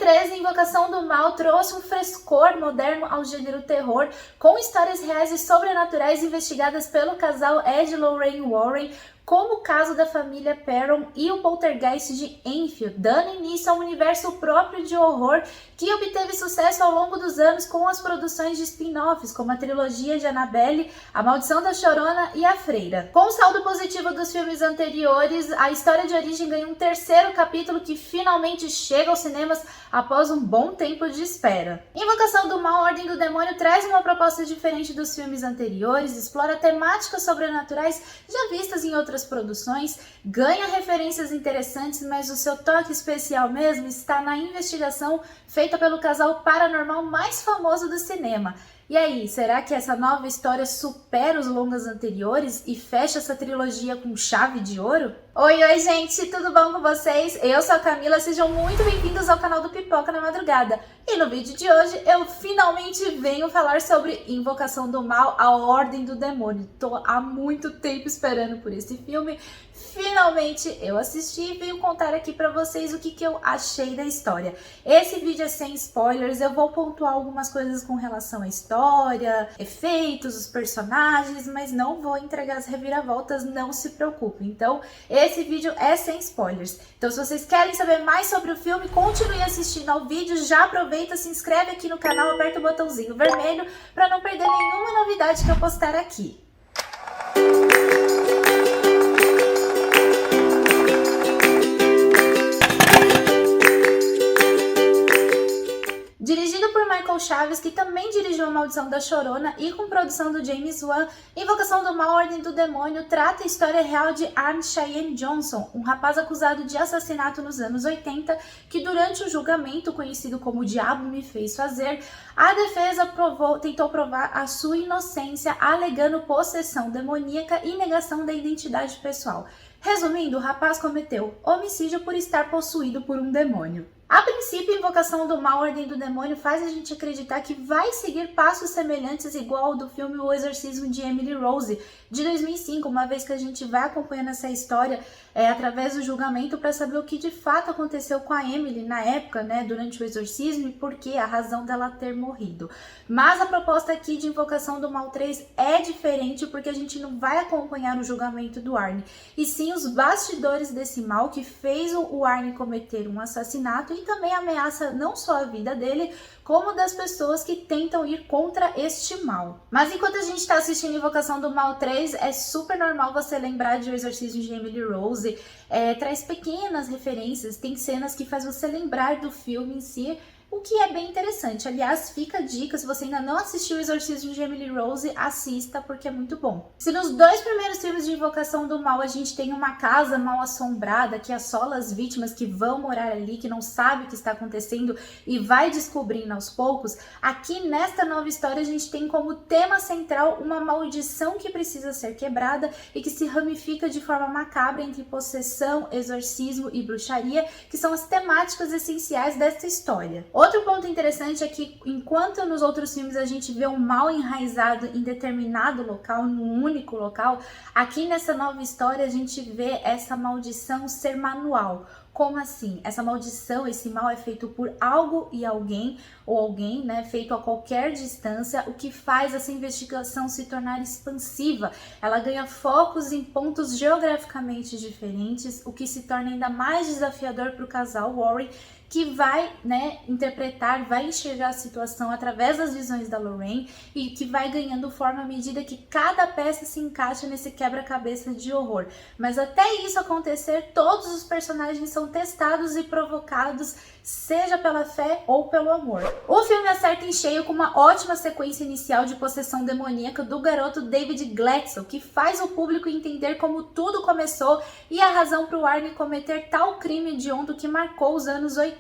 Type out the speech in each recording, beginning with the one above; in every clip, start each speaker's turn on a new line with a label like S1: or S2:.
S1: 2013, Invocação do Mal trouxe um frescor moderno ao gênero terror, com histórias reais e sobrenaturais investigadas pelo casal Ed e Lorraine Warren, como o caso da família Perron e o poltergeist de Enfield, dando início a um universo próprio de horror que obteve sucesso ao longo dos anos com as produções de spin-offs, como a trilogia de Annabelle, A Maldição da Chorona e A Freira. Com o saldo positivo dos filmes anteriores, a história de origem ganha um terceiro capítulo que finalmente chega aos cinemas após um bom tempo de espera. Invocação do Mal, Ordem do Demônio traz uma proposta diferente dos filmes anteriores, explora temáticas sobrenaturais já vistas em outras produções, ganha referências interessantes, mas o seu toque especial mesmo está na investigação feita pelo casal paranormal mais famoso do cinema. E aí, será que essa nova história supera os longas anteriores e fecha essa trilogia com chave de ouro? Oi, gente, tudo bom com vocês? Eu sou a Camila, sejam muito bem-vindos ao canal do Pipoca na Madrugada. E no vídeo de hoje eu finalmente venho falar sobre Invocação do Mal, A Ordem do Demônio. Tô há muito tempo esperando por esse filme. Finalmente eu assisti e venho contar aqui pra vocês o que eu achei da história. Esse vídeo é sem spoilers, eu vou pontuar algumas coisas com relação à história, efeitos, os personagens, mas não vou entregar as reviravoltas, não se preocupe. Então, esse vídeo é sem spoilers. Então, se vocês querem saber mais sobre o filme, continue assistindo ao vídeo, já aproveita, se inscreve aqui no canal, aperta o botãozinho vermelho para não perder nenhuma novidade que eu postar aqui. Dirigido por Michael Chaves, que também dirigiu A Maldição da Chorona, e com produção do James Wan, Invocação do Mal, Ordem do Demônio trata a história real de Arne Cheyenne Johnson, um rapaz acusado de assassinato nos anos 80, que durante o julgamento, conhecido como O Diabo Me Fez Fazer, a defesa tentou provar a sua inocência, alegando possessão demoníaca e negação da identidade pessoal. Resumindo, o rapaz cometeu homicídio por estar possuído por um demônio. A princípio, Invocação do Mal, Ordem do Demônio faz a gente acreditar que vai seguir passos semelhantes igual ao do filme O Exorcismo de Emily Rose, de 2005, uma vez que a gente vai acompanhando essa história através do julgamento para saber o que de fato aconteceu com a Emily na época, durante o exorcismo, e por que a razão dela ter morrido. Mas a proposta aqui de Invocação do Mal 3 é diferente, porque a gente não vai acompanhar o julgamento do Arne, e sim os bastidores desse mal que fez o Arne cometer um assassinato e também ameaça não só a vida dele, como das pessoas que tentam ir contra este mal. Mas enquanto a gente está assistindo Invocação do Mal 3, é super normal você lembrar de O Exorcismo de Emily Rose, traz pequenas referências, tem cenas que faz você lembrar do filme em si, o que é bem interessante. Aliás, fica a dica, se você ainda não assistiu O Exorcismo de Emily Rose, assista, porque é muito bom. Se nos dois primeiros filmes de Invocação do Mal a gente tem uma casa mal assombrada que assola as vítimas que vão morar ali, que não sabe o que está acontecendo e vai descobrindo aos poucos, aqui nesta nova história a gente tem como tema central uma maldição que precisa ser quebrada e que se ramifica de forma macabra entre possessão, exorcismo e bruxaria, que são as temáticas essenciais desta história. Outro ponto interessante é que, enquanto nos outros filmes a gente vê um mal enraizado em determinado local, num único local, aqui nessa nova história a gente vê essa maldição ser manual. Como assim? Essa maldição, esse mal é feito por algo e alguém, ou alguém, feito a qualquer distância, o que faz essa investigação se tornar expansiva. Ela ganha focos em pontos geograficamente diferentes, o que se torna ainda mais desafiador para o casal Warren, que vai, interpretar, vai enxergar a situação através das visões da Lorraine e que vai ganhando forma à medida que cada peça se encaixa nesse quebra-cabeça de horror. Mas até isso acontecer, todos os personagens são testados e provocados, seja pela fé ou pelo amor. O filme acerta em cheio com uma ótima sequência inicial de possessão demoníaca do garoto David Glatzel, que faz o público entender como tudo começou e a razão para o Arne cometer tal crime hediondo que marcou os anos 80.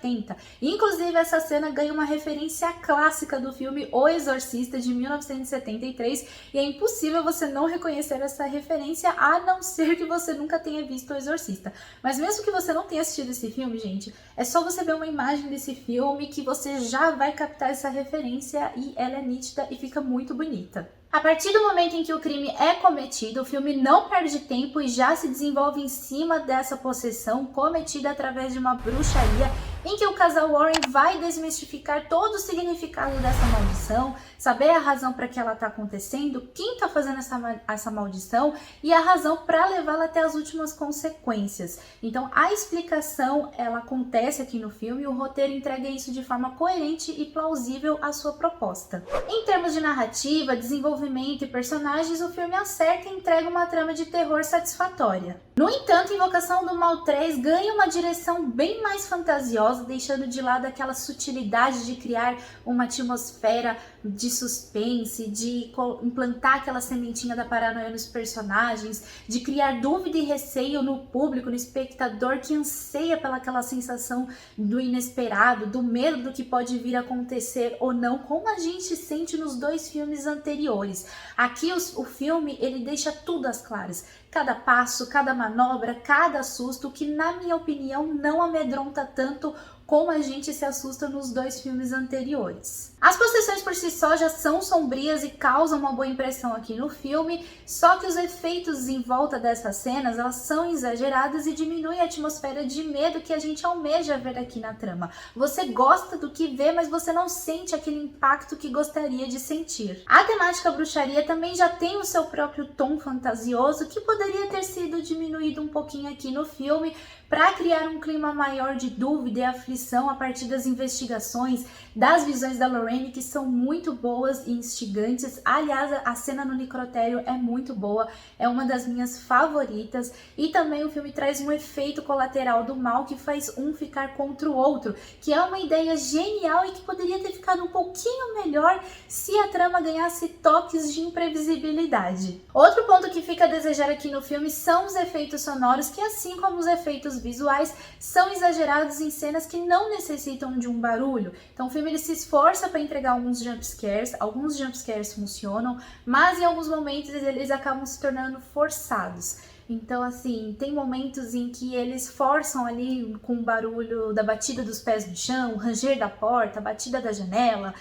S1: Inclusive, essa cena ganha uma referência clássica do filme O Exorcista, de 1973, e é impossível você não reconhecer essa referência, a não ser que você nunca tenha visto O Exorcista. Mas mesmo que você não tenha assistido esse filme, gente, é só você ver uma imagem desse filme que você já vai captar essa referência, e ela é nítida e fica muito bonita. A partir do momento em que o crime é cometido, o filme não perde tempo e já se desenvolve em cima dessa possessão cometida através de uma bruxaria em que o casal Warren vai desmistificar todo o significado dessa maldição, saber a razão para que ela está acontecendo, quem está fazendo essa maldição e a razão para levá-la até as últimas consequências. Então a explicação ela acontece aqui no filme e o roteiro entrega isso de forma coerente e plausível à sua proposta. Em termos de narrativa, desenvolvimento e personagens, o filme acerta e entrega uma trama de terror satisfatória. No entanto, Invocação do Mal 3 ganha uma direção bem mais fantasiosa, deixando de lado aquela sutilidade de criar uma atmosfera de suspense, de implantar aquela sementinha da paranoia nos personagens, de criar dúvida e receio no público, no espectador que anseia pelaquela sensação do inesperado, do medo do que pode vir a acontecer ou não, como a gente sente nos dois filmes anteriores. Aqui o filme ele deixa tudo às claras. Cada passo, cada manobra, cada susto, que na minha opinião não amedronta tanto como a gente se assusta nos dois filmes anteriores. As possessões por si só já são sombrias e causam uma boa impressão aqui no filme, só que os efeitos em volta dessas cenas elas são exageradas e diminuem a atmosfera de medo que a gente almeja ver aqui na trama. Você gosta do que vê, mas você não sente aquele impacto que gostaria de sentir. A temática bruxaria também já tem o seu próprio tom fantasioso que poderia ter sido diminuído um pouquinho aqui no filme, para criar um clima maior de dúvida e aflição a partir das investigações, das visões da Lorraine, que são muito boas e instigantes. Aliás, a cena no necrotério é muito boa, é uma das minhas favoritas, e também o filme traz um efeito colateral do mal que faz um ficar contra o outro, que é uma ideia genial e que poderia ter ficado um pouquinho melhor se a trama ganhasse toques de imprevisibilidade. Outro ponto que fica a desejar aqui no filme são os efeitos sonoros, que assim como os efeitos visuais são exagerados em cenas que não necessitam de um barulho. Então o filme ele se esforça para entregar alguns jumpscares funcionam, mas em alguns momentos eles acabam se tornando forçados. Então assim, tem momentos em que eles forçam ali com o barulho da batida dos pés no chão, o ranger da porta, a batida da janela,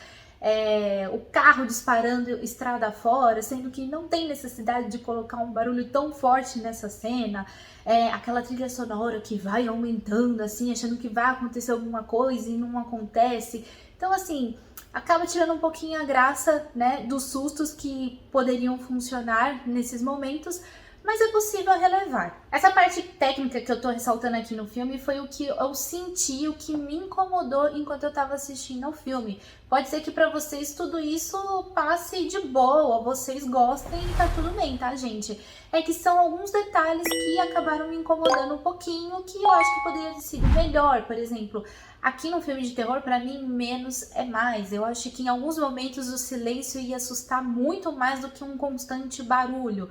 S1: o carro disparando estrada fora, sendo que não tem necessidade de colocar um barulho tão forte nessa cena. Aquela trilha sonora que vai aumentando assim, achando que vai acontecer alguma coisa e não acontece. Então assim, acaba tirando um pouquinho a graça, né, dos sustos que poderiam funcionar nesses momentos, mas é possível relevar. Essa parte técnica que eu tô ressaltando aqui no filme foi o que eu senti, o que me incomodou enquanto eu tava assistindo ao filme. Pode ser que pra vocês tudo isso passe de boa, vocês gostem e tá tudo bem, tá, gente? É que são alguns detalhes que acabaram me incomodando um pouquinho, que eu acho que poderia ter sido melhor. Por exemplo, aqui no filme de terror, pra mim, menos é mais. Eu acho que em alguns momentos o silêncio ia assustar muito mais do que um constante barulho.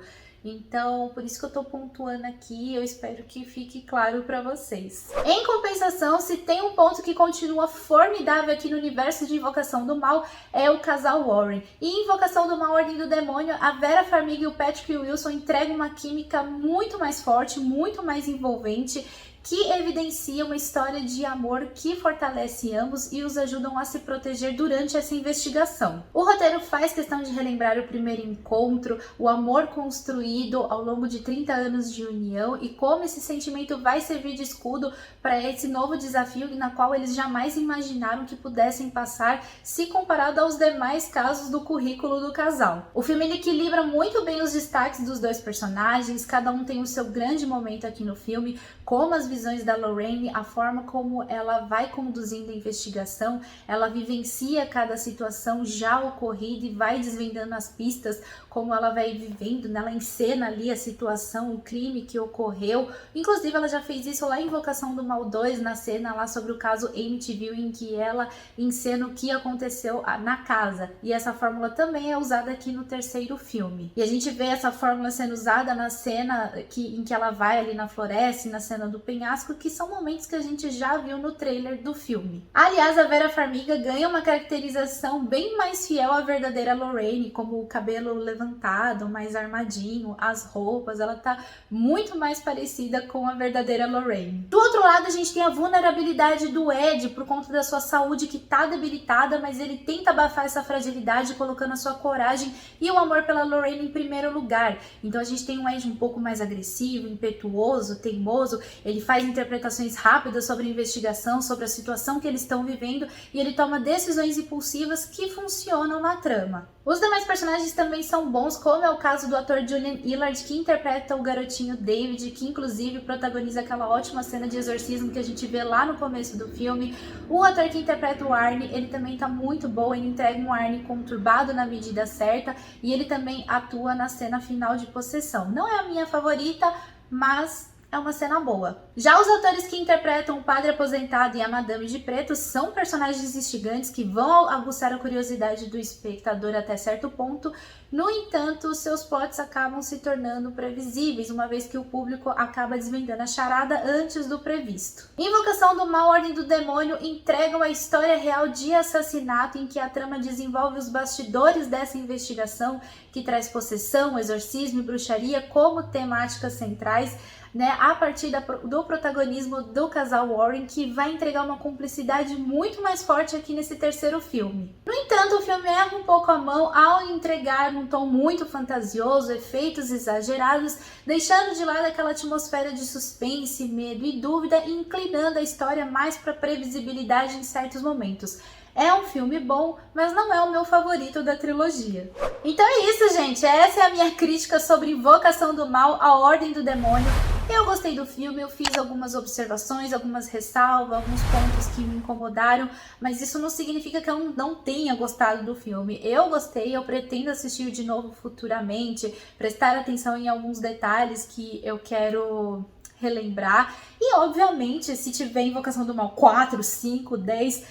S1: Então, por isso que eu tô pontuando aqui, eu espero que fique claro pra vocês. Em compensação, se tem um ponto que continua formidável aqui no universo de Invocação do Mal, é o casal Warren. E em Invocação do Mal, Ordem do Demônio, a Vera Farmiga e o Patrick Wilson entregam uma química muito mais forte, muito mais envolvente, que evidencia uma história de amor que fortalece ambos e os ajudam a se proteger durante essa investigação. O roteiro faz questão de relembrar o primeiro encontro, o amor construído ao longo de 30 anos de união e como esse sentimento vai servir de escudo para esse novo desafio na qual eles jamais imaginaram que pudessem passar se comparado aos demais casos do currículo do casal. O filme ele equilibra muito bem os destaques dos dois personagens, cada um tem o seu grande momento aqui no filme, como as visões da Lorraine, a forma como ela vai conduzindo a investigação, ela vivencia cada situação já ocorrida e vai desvendando as pistas, como ela vai vivendo, né? Ela encena ali a situação, o crime que ocorreu. Inclusive ela já fez isso lá em Invocação do Mal 2, na cena lá sobre o caso Amityville, em que ela encena o que aconteceu na casa. E essa fórmula também é usada aqui no terceiro filme. E a gente vê essa fórmula sendo usada na cena em que ela vai ali na floresta, na cena do penhasco, que são momentos que a gente já viu no trailer do filme. Aliás, a Vera Farmiga ganha uma caracterização bem mais fiel à verdadeira Lorraine, como o cabelo levantado, mais armadinho, as roupas, ela tá muito mais parecida com a verdadeira Lorraine. Do outro lado, a gente tem a vulnerabilidade do Ed, por conta da sua saúde que tá debilitada, mas ele tenta abafar essa fragilidade, colocando a sua coragem e o amor pela Lorraine em primeiro lugar. Então a gente tem um Ed um pouco mais agressivo, impetuoso, teimoso, ele faz faz interpretações rápidas sobre a investigação, sobre a situação que eles estão vivendo, e ele toma decisões impulsivas que funcionam na trama. Os demais personagens também são bons, como é o caso do ator Julian Earlard, que interpreta o garotinho David, que inclusive protagoniza aquela ótima cena de exorcismo que a gente vê lá no começo do filme. O ator que interpreta o Arnie, ele também tá muito bom, ele entrega um Arnie conturbado na medida certa, e ele também atua na cena final de possessão. Não é a minha favorita, mas é uma cena boa. Já os atores que interpretam o padre aposentado e a Madame de Preto são personagens instigantes que vão aguçar a curiosidade do espectador até certo ponto. No entanto, seus plots acabam se tornando previsíveis, uma vez que o público acaba desvendando a charada antes do previsto. Invocação do Mal, Ordem do Demônio entregam a história real de assassinato, em que a trama desenvolve os bastidores dessa investigação, que traz possessão, exorcismo e bruxaria como temáticas centrais, a partir do protagonismo do casal Warren, que vai entregar uma cumplicidade muito mais forte aqui nesse terceiro filme. No entanto, o filme erra um pouco a mão ao entregar um tom muito fantasioso, efeitos exagerados, deixando de lado aquela atmosfera de suspense, medo e dúvida, e inclinando a história mais para previsibilidade em certos momentos. É um filme bom, mas não é o meu favorito da trilogia. Então é isso, gente. Essa é a minha crítica sobre Invocação do Mal, A Ordem do Demônio. Eu gostei do filme, eu fiz algumas observações, algumas ressalvas, alguns pontos que me incomodaram, mas isso não significa que eu não tenha gostado do filme. Eu gostei, eu pretendo assistir de novo futuramente, prestar atenção em alguns detalhes que eu quero relembrar. E, obviamente, se tiver Invocação do Mal 4, 5, 10...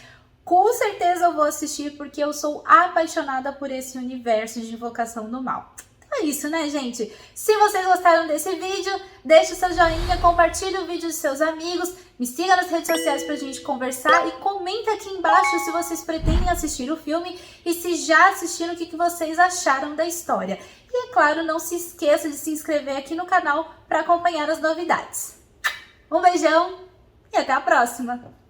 S1: com certeza eu vou assistir, porque eu sou apaixonada por esse universo de Invocação do Mal. Então é isso, né, gente? Se vocês gostaram desse vídeo, deixe o seu joinha, compartilhe o vídeo de seus amigos, me siga nas redes sociais pra gente conversar e comenta aqui embaixo se vocês pretendem assistir o filme e se já assistiram, o que vocês acharam da história. E, é claro, não se esqueça de se inscrever aqui no canal para acompanhar as novidades. Um beijão e até a próxima!